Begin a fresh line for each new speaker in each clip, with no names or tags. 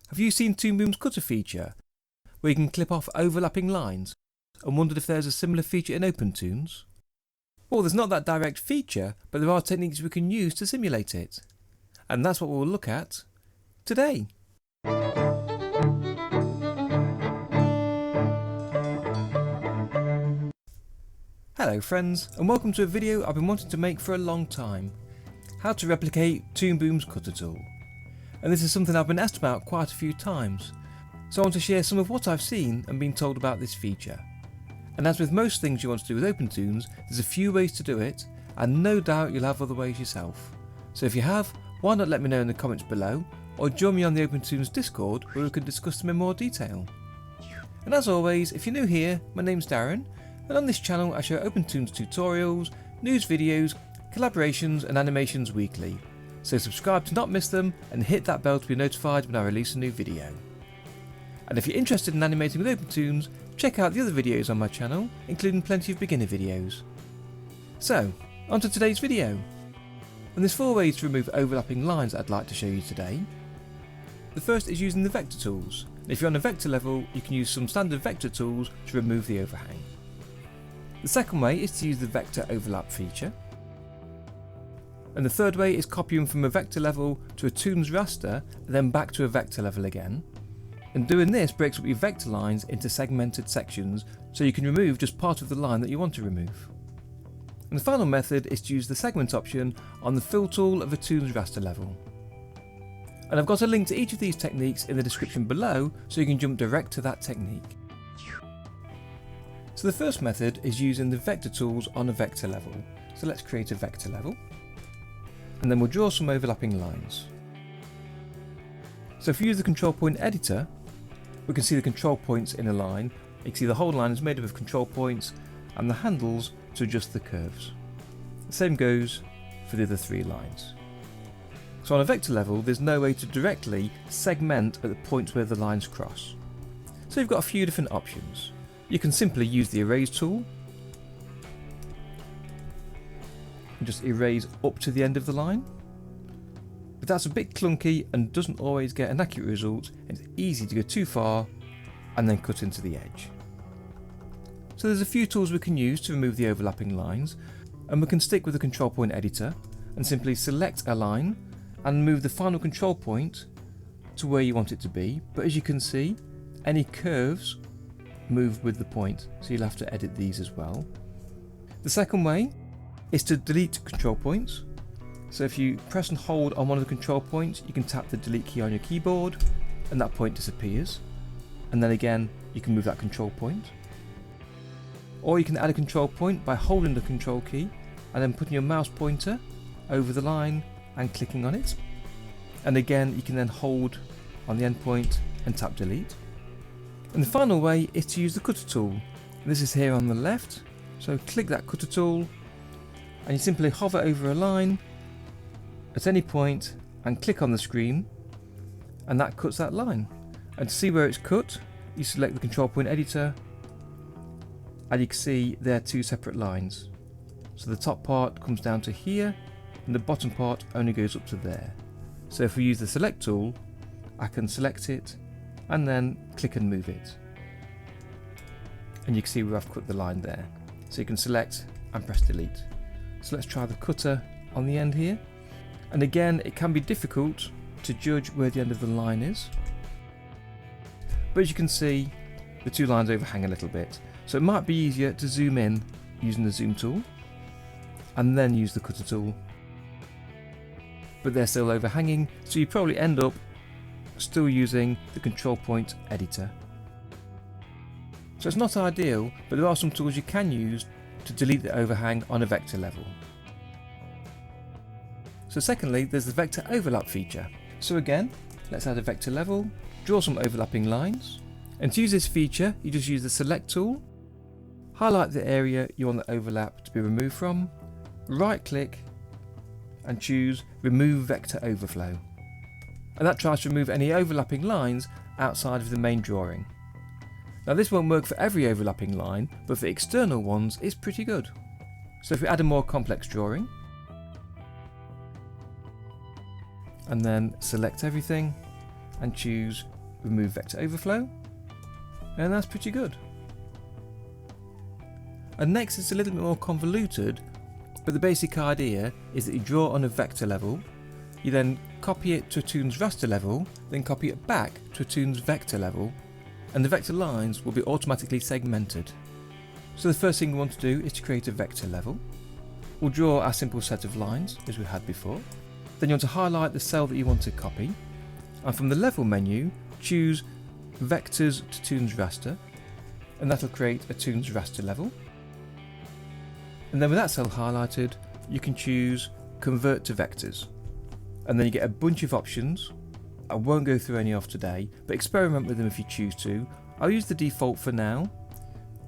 Have you seen ToonBoom's cutter feature, where you can clip off overlapping lines, and wondered if there's a similar feature in OpenToonz? Well, there's not that direct feature, but there are techniques we can use to simulate it. And that's what we'll look at today. Hello friends, and welcome to a video I've been wanting to make for a long time. How to replicate ToonBoom's cutter tool. And this is something I've been asked about quite a few times, so I want to share some of what I've seen and been told about this feature. And as with most things you want to do with OpenToonz, there's a few ways to do it, and no doubt you'll have other ways yourself. So if you have, why not let me know in the comments below, or join me on the OpenToonz Discord where we can discuss them in more detail. And as always, if you're new here, my name's Darren, and on this channel I show OpenToonz tutorials, news videos, collaborations and animations weekly. So subscribe to not miss them and hit that bell to be notified when I release a new video. And if you're interested in animating with OpenToonz, check out the other videos on my channel, including plenty of beginner videos. So, on to today's video. And there's 4 ways to remove overlapping lines that I'd like to show you today. The first is using the vector tools. If you're on a vector level, you can use some standard vector tools to remove the overhang. The second way is to use the vector overlap feature. And the third way is copying from a vector level to a Toonz Raster and then back to a vector level again. And doing this breaks up your vector lines into segmented sections so you can remove just part of the line that you want to remove. And the final method is to use the segment option on the fill tool of a Toonz Raster level. And I've got a link to each of these techniques in the description below so you can jump direct to that technique. So the first method is using the vector tools on a vector level. So let's create a vector level. And then we'll draw some overlapping lines. So if we use the control point editor, we can see the control points in a line. You can see the whole line is made up of control points and the handles to adjust the curves. The same goes for the other 3 lines. So on a vector level, there's no way to directly segment at the points where the lines cross. So you've got a few different options. You can simply use the erase tool and just erase up to the end of the line. But that's a bit clunky and doesn't always get an accurate result, and it's easy to go too far and then cut into the edge. So there's a few tools we can use to remove the overlapping lines, and we can stick with the control point editor and simply select a line and move the final control point to where you want it to be. But as you can see, any curves move with the point, so you'll have to edit these as well. The second way is to delete control points. So if you press and hold on one of the control points, you can tap the delete key on your keyboard and that point disappears. And then again, you can move that control point. Or you can add a control point by holding the control key and then putting your mouse pointer over the line and clicking on it. And again, you can then hold on the end point and tap delete. And the final way is to use the cutter tool. This is here on the left. So click that cutter tool and you simply hover over a line at any point and click on the screen, and that cuts that line. And to see where it's cut, you select the control point editor and you can see they're 2 separate lines. So the top part comes down to here and the bottom part only goes up to there. So if we use the select tool, I can select it and then click and move it. And you can see where I've cut the line there. So you can select and press delete. So let's try the cutter on the end here. And again, it can be difficult to judge where the end of the line is. But as you can see, the 2 lines overhang a little bit. So it might be easier to zoom in using the zoom tool and then use the cutter tool. But they're still overhanging, so you probably end up still using the control point editor. So it's not ideal, but there are some tools you can use to delete the overhang on a vector level. So secondly, there's the vector overlap feature. So again, let's add a vector level, draw some overlapping lines, and to use this feature, you just use the select tool, highlight the area you want the overlap to be removed from, right click, and choose remove vector overflow. And that tries to remove any overlapping lines outside of the main drawing. Now this won't work for every overlapping line, but for external ones it's pretty good. So if we add a more complex drawing, and then select everything and choose remove vector overflow, and that's pretty good. And next it's a little bit more convoluted, but the basic idea is that you draw on a vector level, you then copy it to a Toonz Raster level, then copy it back to a Toonz vector level, and the vector lines will be automatically segmented. So the first thing we want to do is to create a vector level. We'll draw our simple set of lines as we had before. Then you want to highlight the cell that you want to copy, and from the level menu choose Vectors to Toonz Raster, and that'll create a Toonz Raster level. And then with that cell highlighted, you can choose Convert to Vectors, and then you get a bunch of options. I won't go through any of today, but experiment with them if you choose to. I'll use the default for now,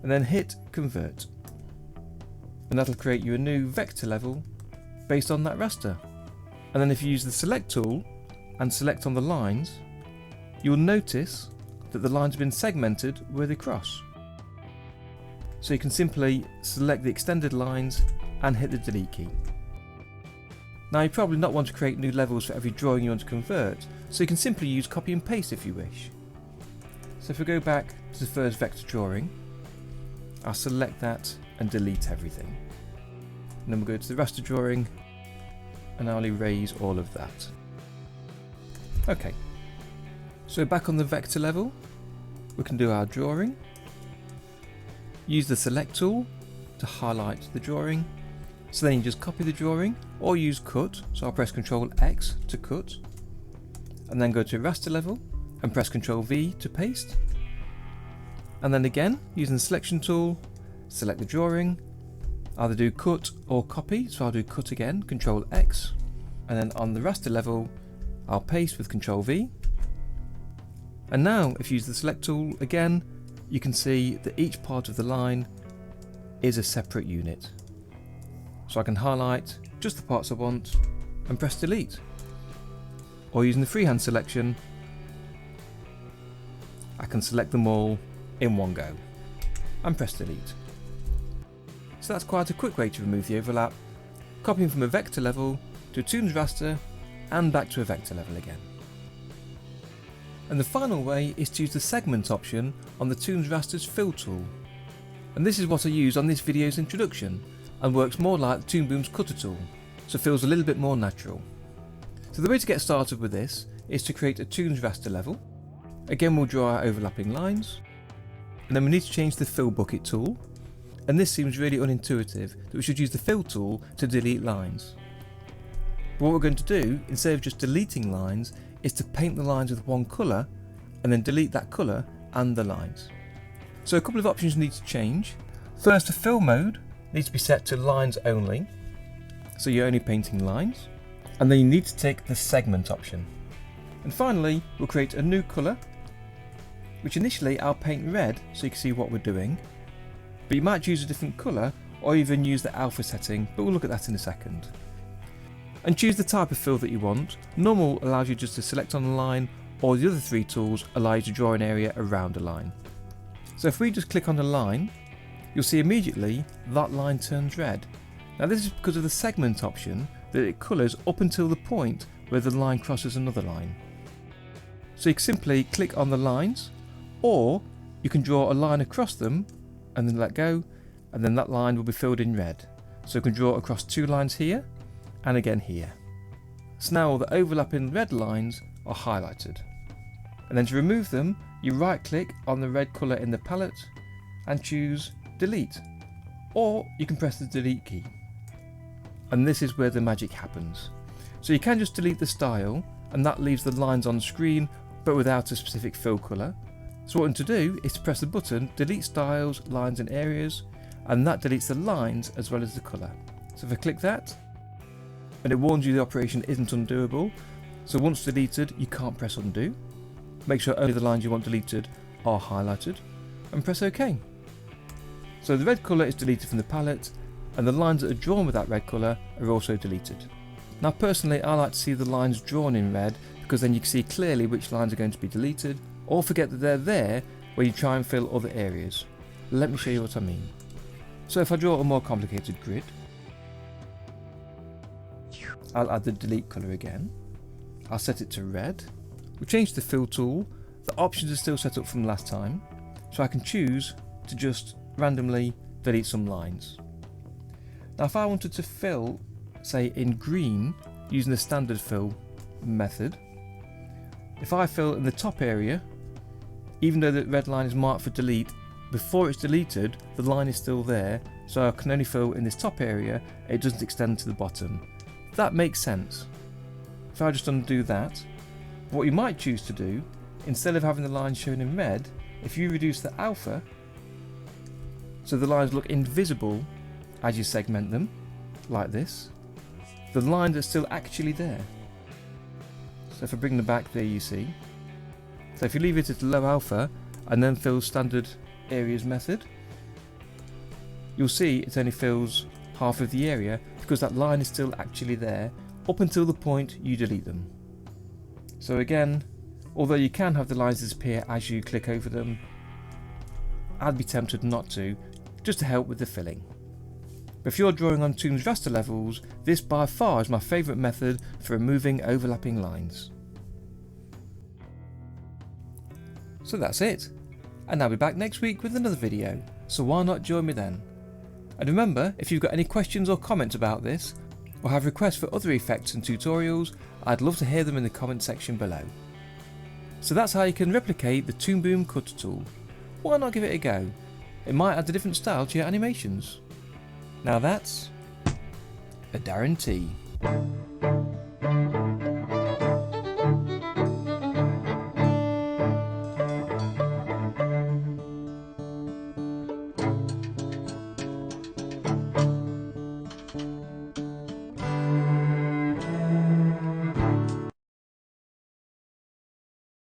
and then hit Convert, and that'll create you a new vector level based on that raster. And then if you use the Select tool and select on the lines, you'll notice that the lines have been segmented where they cross. So you can simply select the extended lines and hit the delete key. Now you probably not want to create new levels for every drawing you want to convert, so you can simply use copy and paste if you wish. So if we go back to the first vector drawing, I'll select that and delete everything. And then we'll go to the raster drawing and I'll erase all of that. Okay, so back on the vector level, we can do our drawing. Use the Select tool to highlight the drawing. So then you just copy the drawing or use Cut. So I'll press Ctrl X to cut. And then go to raster level and press Ctrl V to paste. And then again, using the Selection tool, select the drawing. Either do Cut or Copy. So I'll do Cut again, Ctrl X. And then on the raster level, I'll paste with Ctrl V. And now if you use the Select tool again, you can see that each part of the line is a separate unit. So I can highlight just the parts I want and press delete. Or using the freehand selection, I can select them all in one go and press delete. So that's quite a quick way to remove the overlap, copying from a vector level to a Toonz Raster and back to a vector level again. And the final way is to use the segment option on the Toonz Raster's fill tool. And this is what I use on this video's introduction and works more like the ToonBoom's cutter tool, so it feels a little bit more natural. So the way to get started with this is to create a Toonz Raster level. Again, we'll draw our overlapping lines, and then we need to change the fill bucket tool. And this seems really unintuitive that we should use the fill tool to delete lines. But what we're going to do, instead of just deleting lines, is to paint the lines with one colour and then delete that colour and the lines. So a couple of options need to change. First, the fill mode needs to be set to lines only, so you're only painting lines. And then you need to take the segment option. And finally, we'll create a new colour, which initially I'll paint red so you can see what we're doing. But you might choose a different colour or even use the alpha setting, but we'll look at that in a second. And choose the type of fill that you want. Normal allows you just to select on a line, or the other three tools allow you to draw an area around a line. So if we just click on a line, you'll see immediately that line turns red. Now this is because of the segment option that it colours up until the point where the line crosses another line. So you can simply click on the lines, or you can draw a line across them and then let go, and then that line will be filled in red. So you can draw across two lines here and again here. So now all the overlapping red lines are highlighted. And then to remove them, you right click on the red colour in the palette and choose delete, or you can press the delete key. And this is where the magic happens. So you can just delete the style and that leaves the lines on screen but without a specific fill colour. So what we want to do is to press the button delete styles, lines and areas, and that deletes the lines as well as the colour. So if I click that, and it warns you the operation isn't undoable, so once deleted you can't press undo. Make sure only the lines you want deleted are highlighted and press OK. So the red colour is deleted from the palette and the lines that are drawn with that red colour are also deleted. Now personally I like to see the lines drawn in red because then you can see clearly which lines are going to be deleted, or forget that they're there when you try and fill other areas. Let me show you what I mean. So if I draw a more complicated grid, I'll add the delete colour again. I'll set it to red. We'll change the fill tool. The options are still set up from last time, so I can choose to just randomly delete some lines. Now if I wanted to fill, say in green, using the standard fill method, if I fill in the top area, even though the red line is marked for delete, before it's deleted the line is still there, so I can only fill in this top area, it doesn't extend to the bottom. That makes sense. If I just undo that, what you might choose to do, instead of having the lines shown in red, if you reduce the alpha so the lines look invisible as you segment them, like this, the lines are still actually there. So if I bring them back, there you see. So if you leave it at low alpha and then fill standard areas method, you'll see it only fills half of the area because that line is still actually there up until the point you delete them. So again, although you can have the lines disappear as you click over them, I'd be tempted not to, just to help with the filling. But if you're drawing on Toonz Raster levels, this by far is my favourite method for removing overlapping lines. So that's it, and I'll be back next week with another video, so why not join me then? And remember, if you've got any questions or comments about this, or have requests for other effects and tutorials, I'd love to hear them in the comment section below. So that's how you can replicate the ToonBoom cutter tool. Why not give it a go? It might add a different style to your animations. Now that's a guarantee.